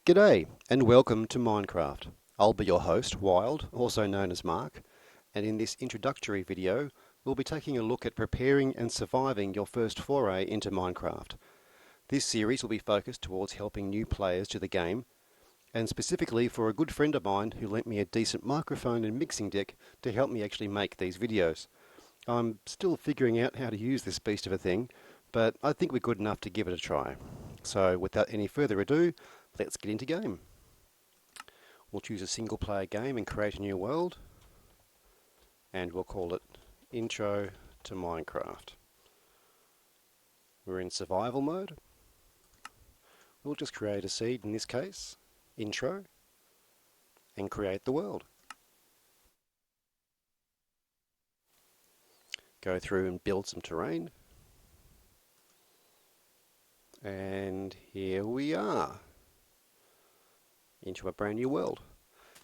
G'day and welcome to Minecraft. I'll be your host, Wyld, also known as Mark, and in this introductory video we'll be taking a look at preparing and surviving your first foray into Minecraft. This series will be focused towards helping new players to the game, and specifically for a good friend of mine who lent me a decent microphone and mixing deck to help me actually make these videos. I'm still figuring out how to use this beast of a thing, but I think we're good enough to give it a try. So without any further ado, let's get into game. We'll choose a single player game and create a new world, and we'll call it Intro to Minecraft. We're in survival mode. We'll just create a seed, in this case, Intro, and create the world. Go through and build some terrain. And here we are, into a brand new world.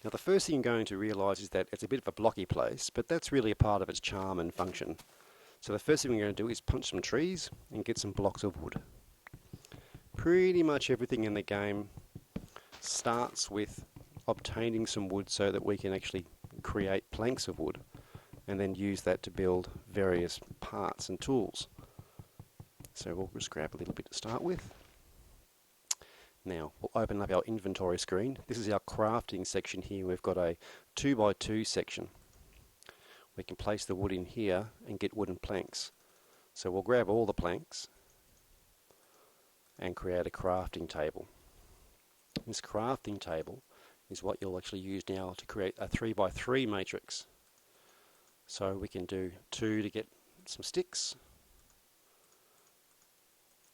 Now the first thing you're going to realise is that it's a bit of a blocky place, but that's really a part of its charm and function. So the first thing we're going to do is punch some trees and get some blocks of wood. Pretty much everything in the game starts with obtaining some wood so that we can actually create planks of wood and then use that to build various parts and tools. So we'll just grab a little bit to start with. Now we'll open up our inventory screen. This is our crafting section here. We've got a 2x2 section. We can place the wood in here and get wooden planks. So we'll grab all the planks and create a crafting table. This crafting table is what you'll actually use now to create a 3x3 matrix. So we can do 2 to get some sticks.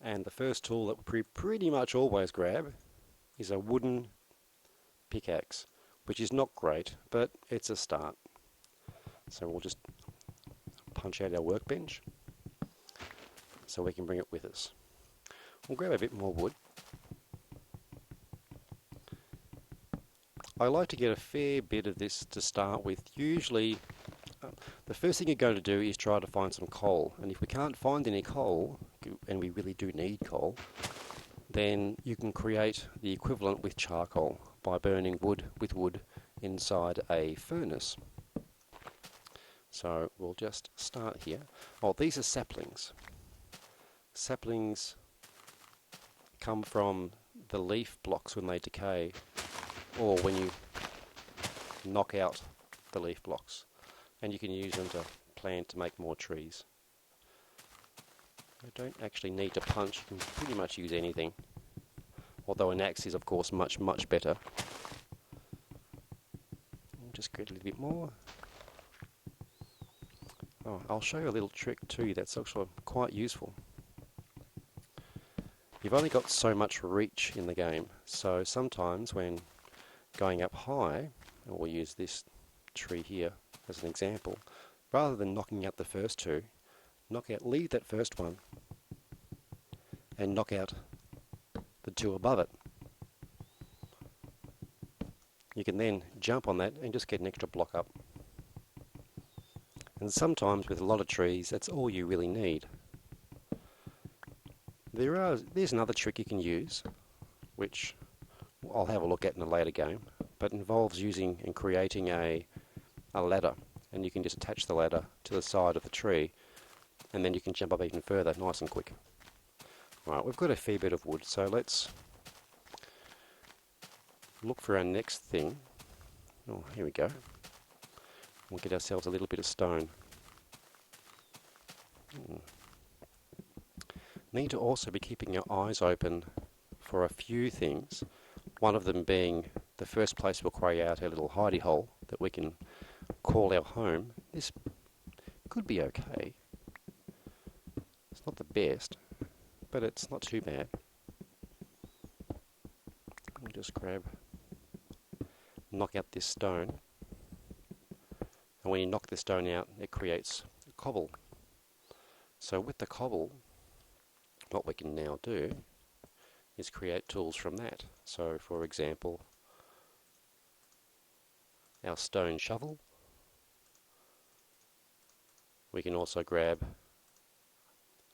And the first tool that we pretty much always grab is a wooden pickaxe, which is not great, but it's a start. So we'll just punch out our workbench so we can bring it with us. We'll grab a bit more wood. I like to get a fair bit of this to start with. Usually the first thing you're going to do is try to find some coal, and if we can't find any coal, and we really do need coal, then you can create the equivalent with charcoal by burning wood with wood inside a furnace. So we'll just start here. Oh, these are saplings. Saplings come from the leaf blocks when they decay, or when you knock out the leaf blocks, and you can use them to plant to make more trees. I don't actually need to punch, you can pretty much use anything, although an axe is of course much better. I'll just get a little bit more. Oh, I'll show you a little trick too that's actually quite useful. You've only got so much reach in the game, so sometimes when going up high, and we'll use this tree here as an example, rather than knocking out the first two, leave that first one and knock out the two above it. You can then jump on that and just get an extra block up. And sometimes with a lot of trees, that's all you really need. There's another trick you can use, which I'll have a look at in a later game, but involves using and creating a ladder, and you can just attach the ladder to the side of the tree, and then you can jump up even further, nice and quick. Right, we've got a fair bit of wood, so let's look for our next thing. Oh, here we go. We'll get ourselves a little bit of stone. Need to also be keeping our eyes open for a few things, one of them being the first place we'll create out our little hidey hole that we can call our home. This could be okay. It's not the best, but it's not too bad. We'll just knock out this stone, and when you knock the stone out, it creates a cobble. So with the cobble, what we can now do is create tools from that. So for example, our stone shovel. We can also grab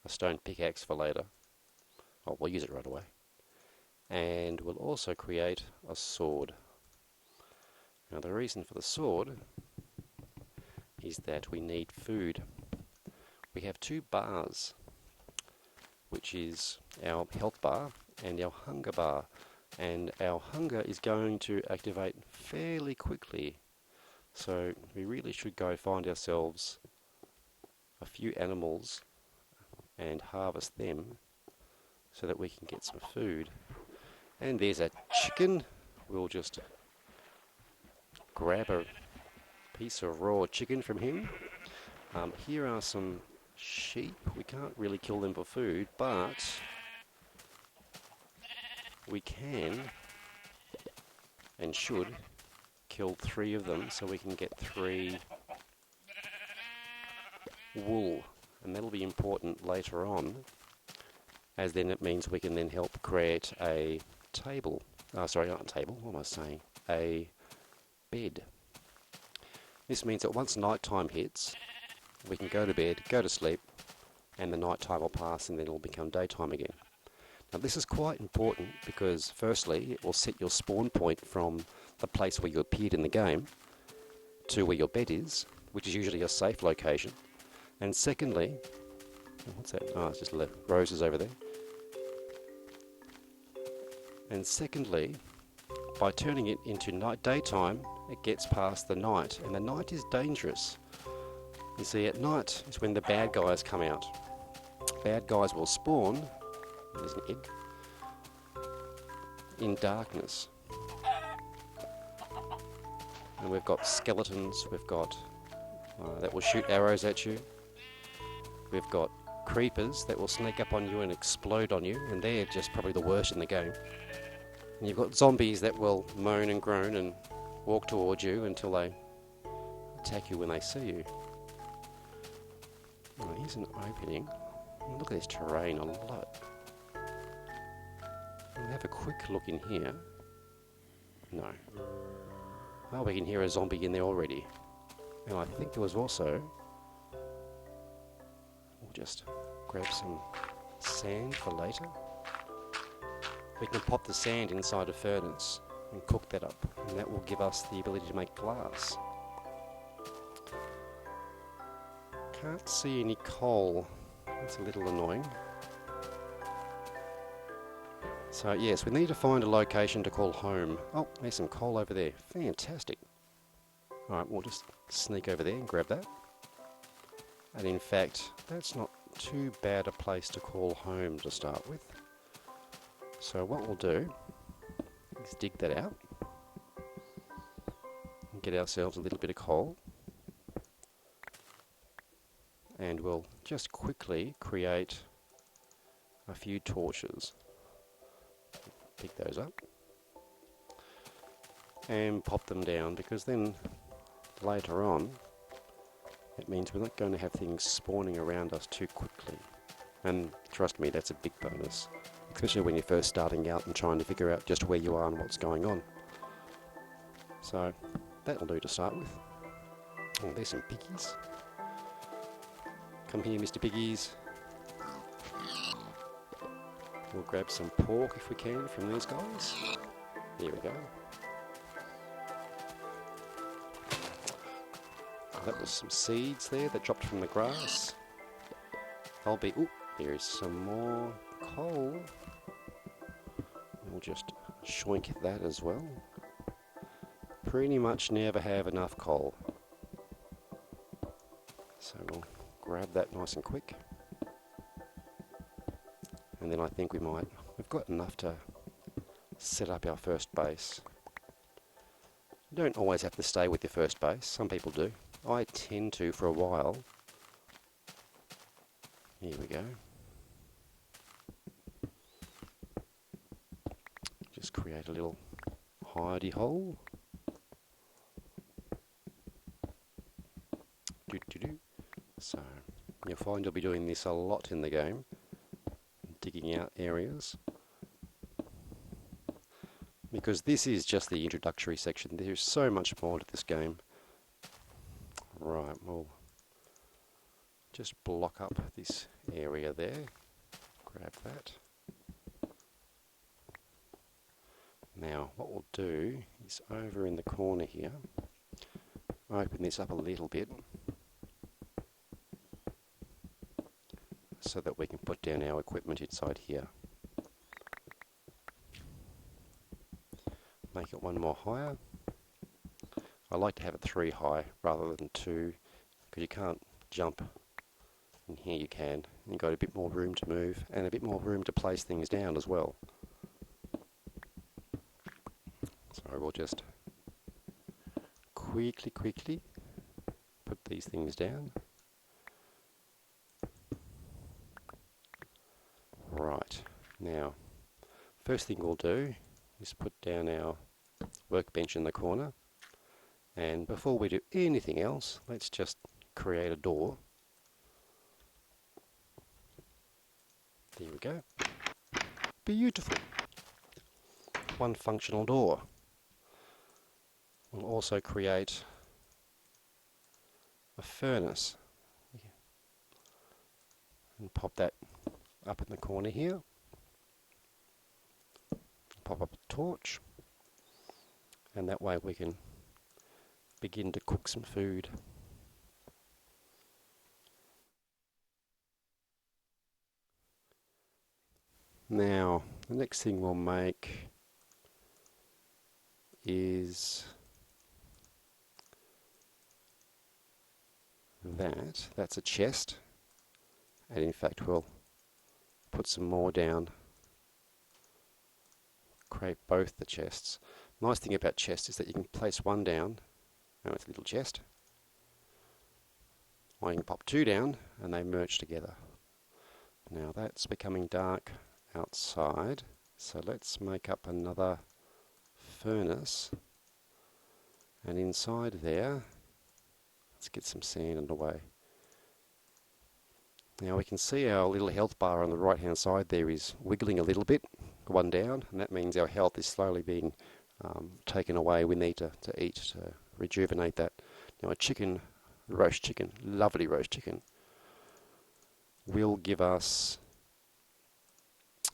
a stone pickaxe for later. Oh, we'll use it right away. And we'll also create a sword. Now the reason for the sword is that we need food. We have 2 bars, which is our health bar and our hunger bar. And our hunger is going to activate fairly quickly. So we really should go find ourselves a few animals and harvest them so that we can get some food. And there's a chicken. We'll just grab a piece of raw chicken from him. Here are some sheep. We can't really kill them for food, but we can and should kill 3 of them so we can get 3 wool, and that'll be important later on, as then it means we can then help create a table. Sorry, not a table, what am I saying? A bed. This means that once night time hits, we can go to bed, go to sleep, and the night time will pass and then it'll become daytime again. Now this is quite important because firstly it will set your spawn point from the place where you appeared in the game to where your bed is, which is usually a safe location. And secondly, what's that? Oh, it's just roses over there. And secondly, by turning it into daytime, it gets past the night, and the night is dangerous. You see, at night is when the bad guys come out. Bad guys will spawn, there's an egg, in darkness. And we've got skeletons, we've got that will shoot arrows at you. We've got creepers that will sneak up on you and explode on you, and they're just probably the worst in the game. And you've got zombies that will moan and groan and walk towards you until they attack you when they see you. Oh, here's an opening. Look at this terrain, I love it. We'll have a quick look in here. No. Oh, we can hear a zombie in there already. And I think there was also... We'll just grab some sand for later. We can pop the sand inside a furnace and cook that up, and that will give us the ability to make glass. Can't see any coal. That's a little annoying. So yes, we need to find a location to call home. Oh, there's some coal over there. Fantastic. Alright, we'll just sneak over there and grab that. And in fact, that's not too bad a place to call home to start with. So what we'll do is dig that out and get ourselves a little bit of coal. And we'll just quickly create a few torches. Pick those up and pop them down, because then later on it means we're not going to have things spawning around us too quickly. And trust me, that's a big bonus, especially when you're first starting out and trying to figure out just where you are and what's going on. So that'll do to start with. Oh, there's some piggies. Come here, Mr. Piggies. We'll grab some pork if we can from these guys. Here we go. Oh, that was some seeds there that dropped from the grass. I'll be... Ooh, there's some more coal. We'll just shoink that as well. Pretty much never have enough coal. So we'll grab that nice and quick. And then I think we've got enough to set up our first base. You don't always have to stay with your first base, some people do. I tend to for a while. Here we go. Just create a little hidey hole. So you'll find you'll be doing this a lot in the game. Digging out areas, because this is just the introductory section. There's so much more to this game. Right, we'll just block up this area there. Grab that. Now what we'll do is over in the corner here, open this up a little bit so that we can put down our equipment inside here. Make it one more higher. I like to have it 3 high rather than 2 because you can't jump. And here you can. You've got a bit more room to move and a bit more room to place things down as well. So we'll just quickly put these things down. Right, now first thing we'll do is put down our workbench in the corner, and before we do anything else, let's just create a door. There we go. Beautiful. One functional door. We'll also create a furnace and pop that up in the corner here. Pop up a torch, and that way we can begin to cook some food. Now the next thing we'll make is that's a chest, and in fact we'll put some more down, create both the chests. Nice thing about chests is that you can place one down, now it's a little chest, or you can pop 2 down and they merge together. Now that's becoming dark outside, so let's make up another furnace, and inside there let's get some sand underway. Now we can see our little health bar on the right hand side there is wiggling a little bit, 1 down, and that means our health is slowly being taken away. We need to eat to rejuvenate that. Now a chicken, roast chicken, lovely roast chicken, will give us,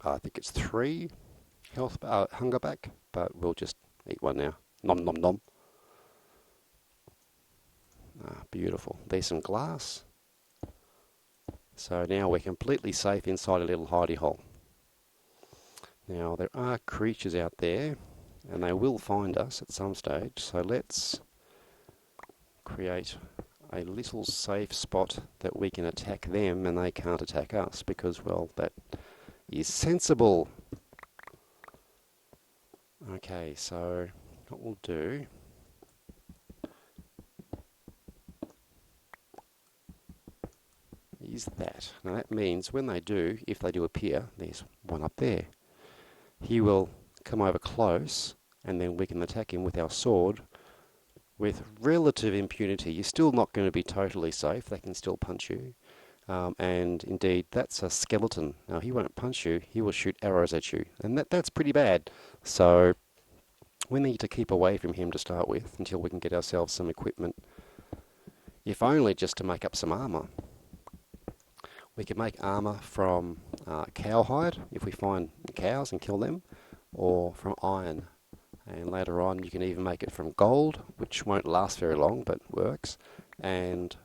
I think it's 3 health hunger back, but we'll just eat one now. Nom nom nom. Beautiful. There's some glass. So now we're completely safe inside a little hidey hole. Now there are creatures out there and they will find us at some stage, so let's create a little safe spot that we can attack them and they can't attack us, because, well, that is sensible. Okay, so what we'll do is that. Now that means when they do, if they do appear, there's one up there. He will come over close and then we can attack him with our sword with relative impunity. You're still not going to be totally safe, they can still punch you. And indeed, that's a skeleton. Now he won't punch you, he will shoot arrows at you, and that's pretty bad. So we need to keep away from him to start with until we can get ourselves some equipment, if only just to make up some armour. We can make armour from cowhide if we find cows and kill them, or from iron. And later on you can even make it from gold, which won't last very long but works. And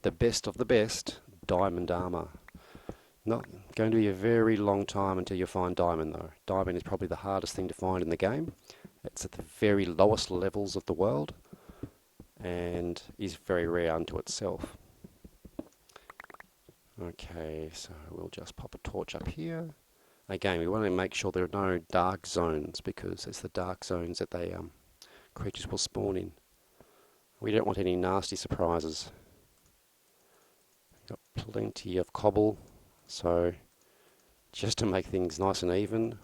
the best of the best, diamond armour. Not going to be a very long time until you find diamond though. Diamond is probably the hardest thing to find in the game. It's at the very lowest levels of the world and is very rare unto itself. Okay, so we'll just pop a torch up here. Again, we want to make sure there are no dark zones, because it's the dark zones that they creatures will spawn in. We don't want any nasty surprises. Got plenty of cobble, so just to make things nice and even,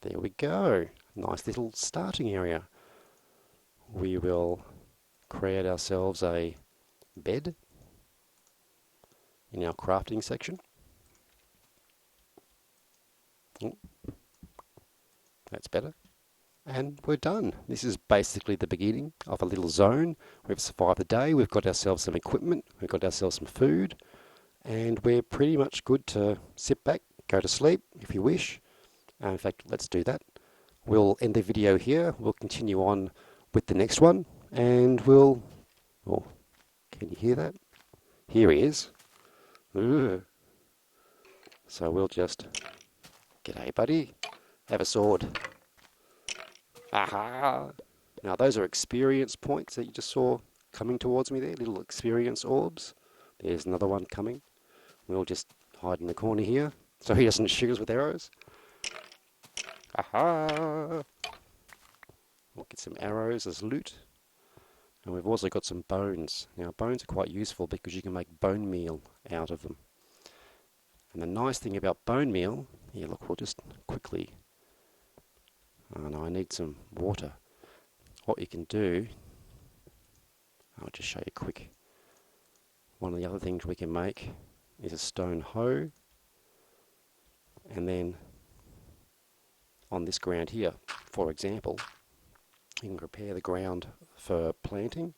there we go. Nice little starting area. We will create ourselves a bed in our crafting section. Oh, that's better. And we're done. This is basically the beginning of a little zone. We've survived the day, we've got ourselves some equipment, we've got ourselves some food, and we're pretty much good to sit back, go to sleep if you wish. In fact, let's do that. we'll end the video here. We'll continue on with the next one, and we'll... Oh, can you hear that? Here he is. Ugh. So we'll just... G'day, buddy. Have a sword. Aha! Now those are experience points that you just saw coming towards me there, little experience orbs. There's another one coming. We'll just hide in the corner here so he doesn't shoot us with arrows. Aha! We'll get some arrows as loot. And we've also got some bones. Now bones are quite useful because you can make bone meal out of them. And the nice thing about bone meal, here look, we'll just quickly... Oh no, I need some water. What you can do, I'll just show you quick. One of the other things we can make is a stone hoe. And then on this ground here, for example, you can prepare the ground for planting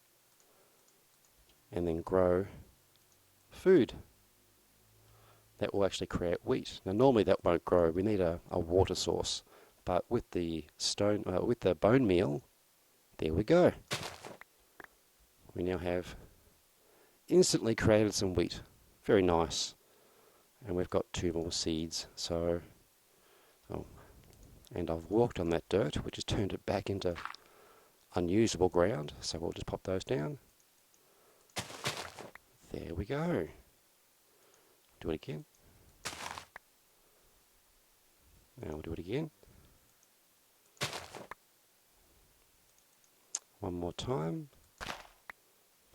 and then grow food that will actually create wheat. Now normally that won't grow, we need a water source, but with the with the bone meal, there we go. We now have instantly created some wheat. Very nice. And we've got 2 more seeds, so and I've walked on that dirt, which has turned it back into unusable ground, so we'll just pop those down. There we go. Do it again. Now we'll do it again. One more time.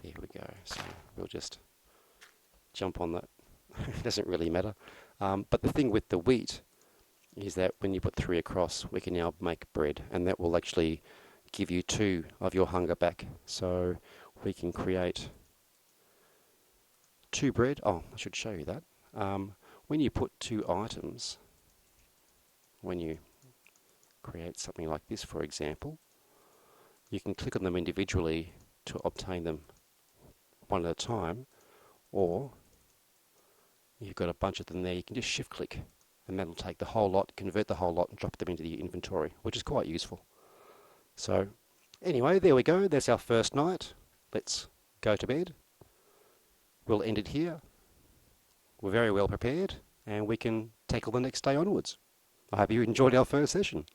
There we go. So we'll just jump on that. It doesn't really matter. But the thing with the wheat is that when you put 3 across, we can now make bread, and that will actually give you 2 of your hunger back. So we can create 2 bread. Oh, I should show you that. When you put 2 items, when you create something like this, for example, you can click on them individually to obtain them one at a time, or you've got a bunch of them there, you can just shift click and that'll take the whole lot, convert the whole lot and drop them into the inventory, which is quite useful. So anyway, there we go, that's our first night. Let's go to bed. We'll end it here. We're very well prepared and we can tackle the next day onwards. I hope you enjoyed our first session.